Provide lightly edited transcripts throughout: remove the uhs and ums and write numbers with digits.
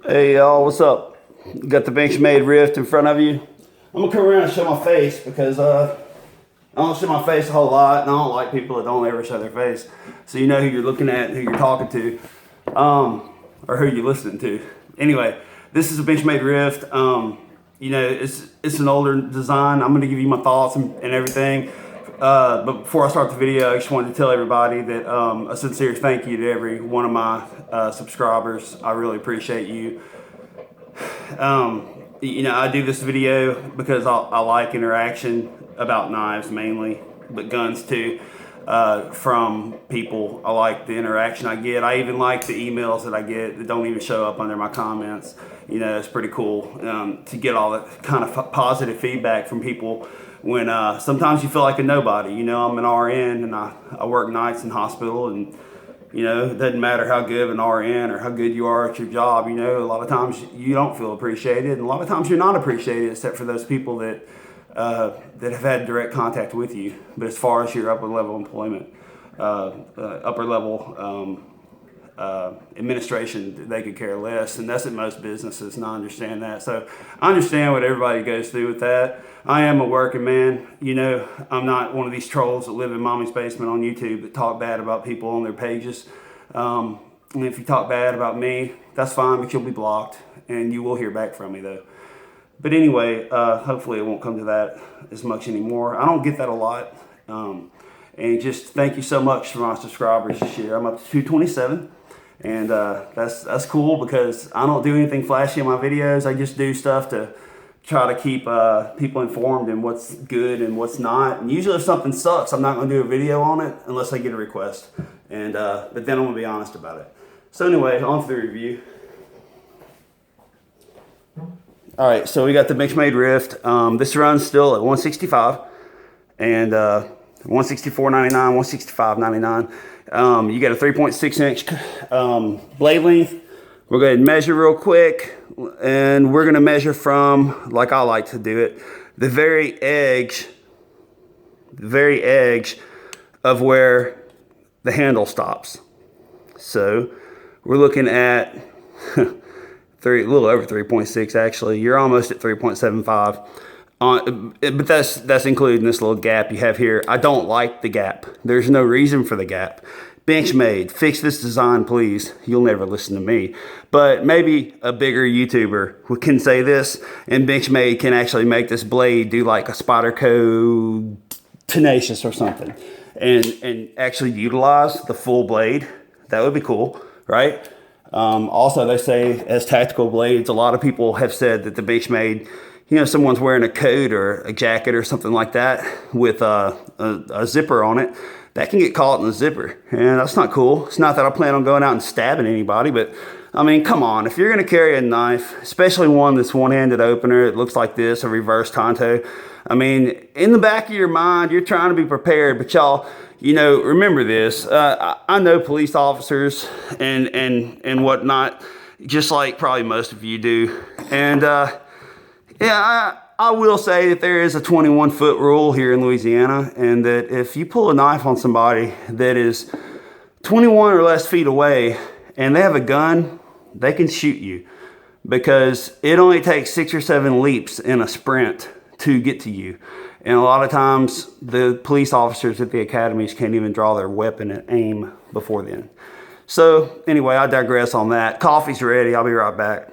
Hey y'all, what's up? Got the Benchmade Rift in front of you. I'm gonna come around and show my face because I don't show my face a whole lot, and I don't like people that don't ever show their face. So you know who you're looking at, who you're talking to, or who you're listening to. Anyway, this is a Benchmade Rift. You know, it's an older design. I'm gonna give you my thoughts and everything. But before I start the video, I just wanted to tell everybody that a sincere thank you to every one of my subscribers. I really appreciate you. You know, I do this video because I like interaction about knives mainly, but guns too, from people. I like the interaction I get. I even like the emails that I get that don't even show up under my comments. You know, it's pretty cool to get all that kind of positive feedback from people when sometimes you feel like a nobody. You know, I'm an RN and I work nights in hospital, and you know, it doesn't matter how good of an RN or how good you are at your job. You know, a lot of times you don't feel appreciated, and a lot of times you're not appreciated except for those people that that have had direct contact with you. But as far as your upper level employment, upper level administration, they could care less, and that's at most businesses, and I understand that. So I understand what everybody goes through with that. I am a working man. You know, I'm not one of these trolls that live in mommy's basement on YouTube that talk bad about people on their pages. And if you talk bad about me, that's fine, but you'll be blocked, and you will hear back from me though. But anyway, hopefully it won't come to that as much anymore. I don't get that a lot. And just thank you so much for my subscribers this year. I'm up to 227. And that's cool because I don't do anything flashy in my videos. I just do stuff to try to keep people informed in what's good and what's not. And usually if something sucks, I'm not going to do a video on it unless I get a request. And but then I'm going to be honest about it. So anyway, on to the review. All right, so we got the Benchmade Rift. This runs still at $165 and $164.99, $165.99. You got a 3.6 inch blade length. We're going to measure real quick, and we're going to measure from, like I like to do it, the very edge of where the handle stops. So we're looking at a little over 3.6 actually. You're almost at 3.75. But that's including this little gap you have here. I don't like the gap. There's no reason for the gap. Benchmade, fix this design, please. You'll never listen to me. But maybe a bigger YouTuber can say this, and Benchmade can actually make this blade do like a Spyderco Tenacious or something, and actually utilize the full blade. That would be cool, right? Also, they say as tactical blades, a lot of people have said that the Benchmade, you know, someone's wearing a coat or a jacket or something like that with a zipper on it, that can get caught in the zipper, and that's not cool. It's not that I plan on going out and stabbing anybody, but I mean, come on, if you're gonna carry a knife, especially one that's one-handed opener, it looks like this, a reverse tanto, I mean, in the back of your mind, you're trying to be prepared, but y'all, you know, remember this. I know police officers and whatnot, just like probably most of you do, and yeah, I will say that there is a 21-foot rule here in Louisiana, and that if you pull a knife on somebody that is 21 or less feet away and they have a gun, they can shoot you, because it only takes 6 or 7 leaps in a sprint to get to you. And a lot of times the police officers at the academies can't even draw their weapon and aim before then. So anyway, I digress on that. Coffee's ready. I'll be right back.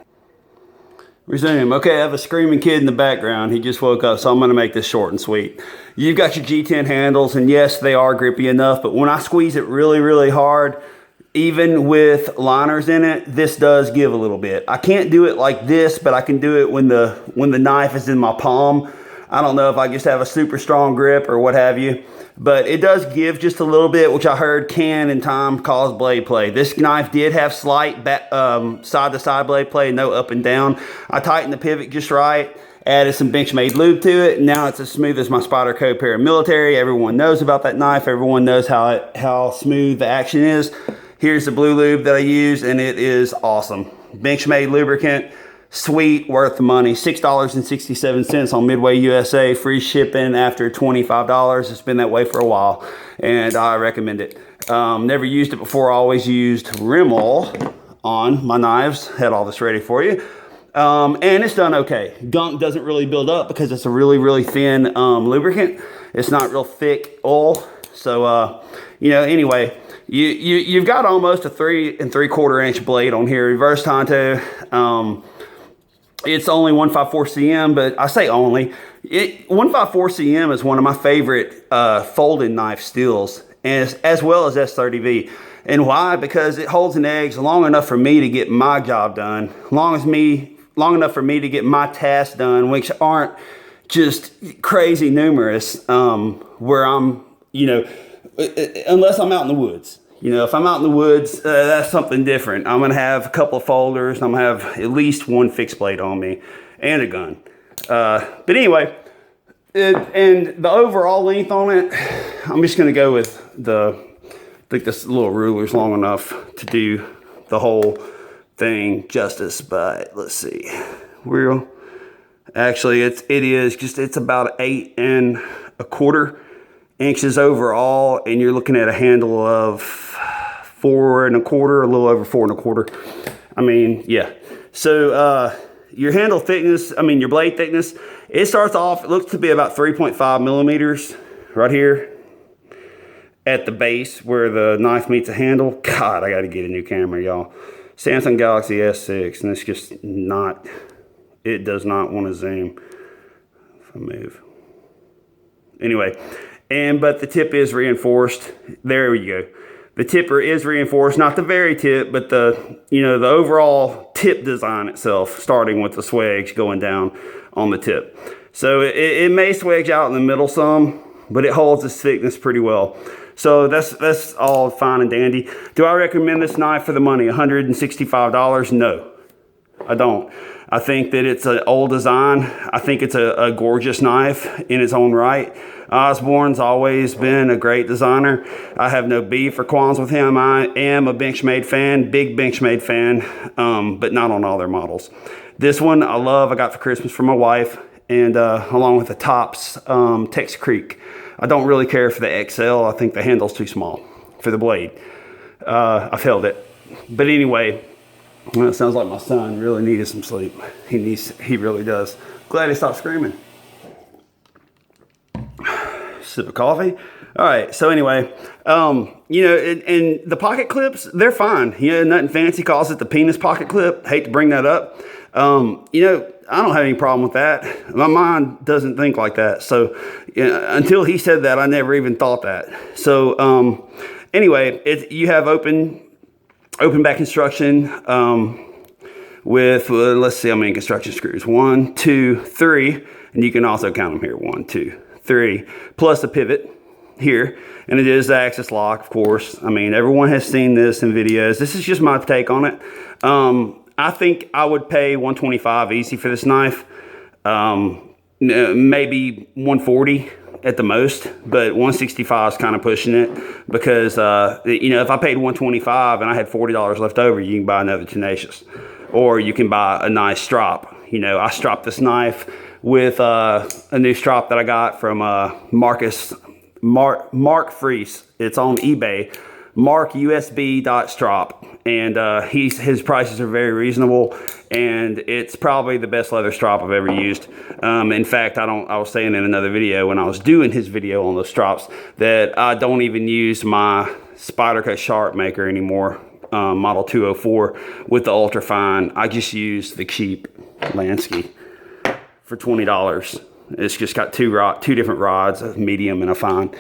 Resume. Okay, I have a screaming kid in the background. He just woke up, so I'm going to make this short and sweet. You've got your G10 handles, and yes, they are grippy enough, but when I squeeze it really, really hard, even with liners in it, this does give a little bit. I can't do it like this, but I can do it when the knife is in my palm. I don't know if I just have a super strong grip or what have you, but it does give just a little bit, which I heard can in time cause blade play. This knife did have slight side-to-side blade play, no up and down. I tightened the pivot just right, added some Benchmade Lube to it, and now it's as smooth as my Spyderco Paramilitary. Everyone knows about that knife. Everyone knows how smooth the action is. Here's the blue lube that I use, and it is awesome. Benchmade lubricant. Sweet, worth the money. $6.67 on Midway USA, free shipping after $25. It's been that way for a while, and I recommend it. Never used it before. I always used Rimmel on my knives. Had all this ready for you. And it's done okay. Gunk doesn't really build up because it's a really, really thin lubricant. It's not real thick oil. So, you know, anyway, you've got almost a 3 3/4 inch blade on here. Reverse Tanto. It's only 154 cm, but I say only. 154 cm is one of my favorite folding knife steels, as well as S30V. And why? Because it holds an edge long enough for me to get my job done, long enough for me to get my tasks done, which aren't just crazy numerous, where I'm, you know, unless I'm out in the woods. You know, if I'm out in the woods, that's something different. I'm going to have a couple of folders. I'm going to have at least one fixed blade on me and a gun. But anyway, and the overall length on it, I'm just going to go with I think this little ruler's long enough to do the whole thing justice. But let's see. Actually, it's about 8 1/4 inches overall, and you're looking at a handle of 4 1/4, a little over 4 1/4. I mean, yeah. So your handle thickness, your blade thickness, it starts off, it looks to be about 3.5 millimeters right here at the base where the knife meets the handle. God, I got to get a new camera, y'all. Samsung Galaxy S6, and it's just not, it does not want to zoom if I move. Anyway, but the tip is reinforced. There we go. The tipper is reinforced, not the very tip, but the overall tip design itself, starting with the swedge going down on the tip. So it may swedge out in the middle some, but it holds its thickness pretty well. So that's all fine and dandy. Do I recommend this knife for the money? $165? No, I don't. I think that it's an old design. I think it's a gorgeous knife in its own right. Osborne's always been a great designer. I have no beef or qualms with him. I am a Benchmade fan, big Benchmade fan, but not on all their models. This one I love. I got for Christmas for my wife, and along with the Tops Tex Creek. I don't really care for the XL. I think the handle's too small for the blade. I've held it. But anyway, well, it sounds like my son really needed some sleep. He really does. Glad he stopped screaming. Sip of coffee. All right, so anyway, and the pocket clips, they're fine. Nothing fancy. Calls it the penis pocket clip. Hate to bring that up. I don't have any problem with that. My mind doesn't think like that. So until he said that, I never even thought that. So anyway, you have open back construction with, let's see how many construction screws. 1, 2, 3, and you can also count them here. 1, 2, 3, plus a pivot here, and it is the axis lock, of course. Everyone has seen this in videos. This is just my take on it. I think I would pay $125 easy for this knife. Maybe $140 at the most, but $165 is kind of pushing it because, if I paid $125 and I had $40 left over, you can buy another Tenacious, or you can buy a nice strop. I stropped this knife with a new strop that I got from Mark Freese. It's on eBay. MarkUSB.strop, and his prices are very reasonable, and it's probably the best leather strop I've ever used. In fact, I was saying in another video when I was doing his video on those strops that I don't even use my Spyderco Sharp maker anymore, model 204 with the ultra fine. I just use the cheap Lansky for $20. It's just got two different rods, a medium and a fine.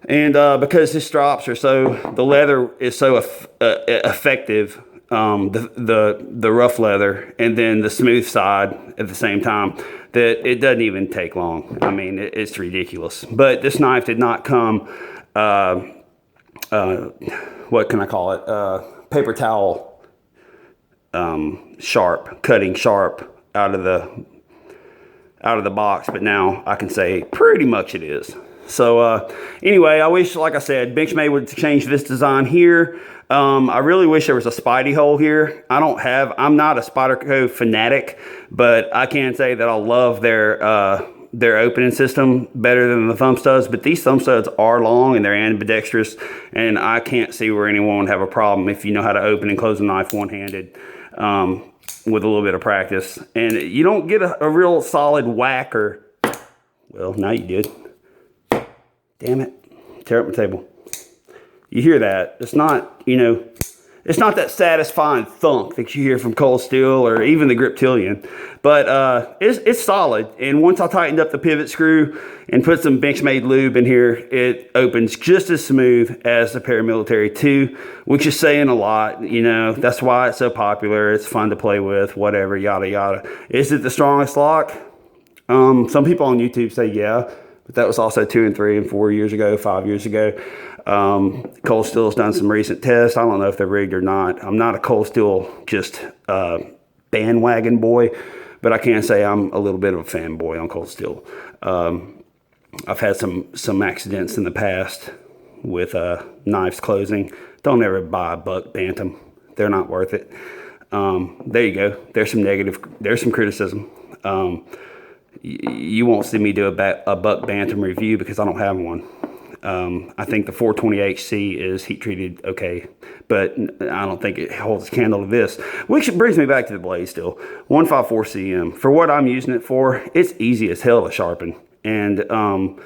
And because his strops the leather is so effective, the rough leather and then the smooth side at the same time, that it doesn't even take long. It's ridiculous. But this knife did not come, what can I call it? Paper towel cutting sharp out of the box. But now I can say pretty much it is. So anyway, I wish, like I said, Benchmade would change this design here. I really wish there was a Spidey hole here. I'm not a Spyderco fanatic, but I can say that I love their their opening system better than the thumb studs, but these thumb studs are long and they're ambidextrous, and I can't see where anyone would have a problem if you know how to open and close a knife one-handed with a little bit of practice. And you don't get a real solid whack or, well, now you did. Damn it. Tear up my table. You hear that. It's not, you know, it's not that satisfying thunk that you hear from cold steel or even the Griptilian, but it's solid. And once I tightened up the pivot screw and put some Benchmade lube in here, it opens just as smooth as the Paramilitary 2, which is saying a lot. You know, that's why it's so popular. It's fun to play with, whatever, yada, yada. Is it the strongest lock? Some people on YouTube say yeah, but that was also 2 and 3 and 4 years ago, 5 years ago. Cold Steel's done some recent tests. I don't know if they're rigged or not. I'm not a Cold Steel just bandwagon boy, but I can say I'm a little bit of a fanboy on Cold Steel. I've had some accidents in the past with knives closing. Don't ever buy a buck bantam. They're not worth it. There you go. There's some criticism. You won't see me do a buck bantam review because I don't have one. I think the 420HC is heat treated okay, but I don't think it holds a candle to this, which brings me back to the blade still. 154 CM. For what I'm using it for, it's easy as hell to sharpen. And I'm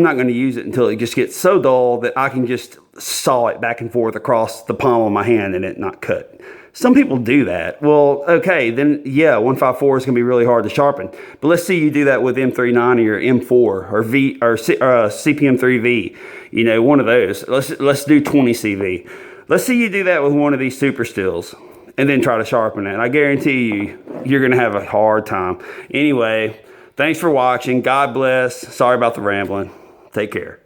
not going to use it until it just gets so dull that I can just saw it back and forth across the palm of my hand and it not cut. Some people do that. Well, okay, then yeah, 154 is going to be really hard to sharpen. But let's see you do that with M39 or M4 or CPM3V. You know, one of those. Let's do 20 CV. Let's see you do that with one of these super stills and then try to sharpen it. I guarantee you're going to have a hard time. Anyway, thanks for watching. God bless. Sorry about the rambling. Take care.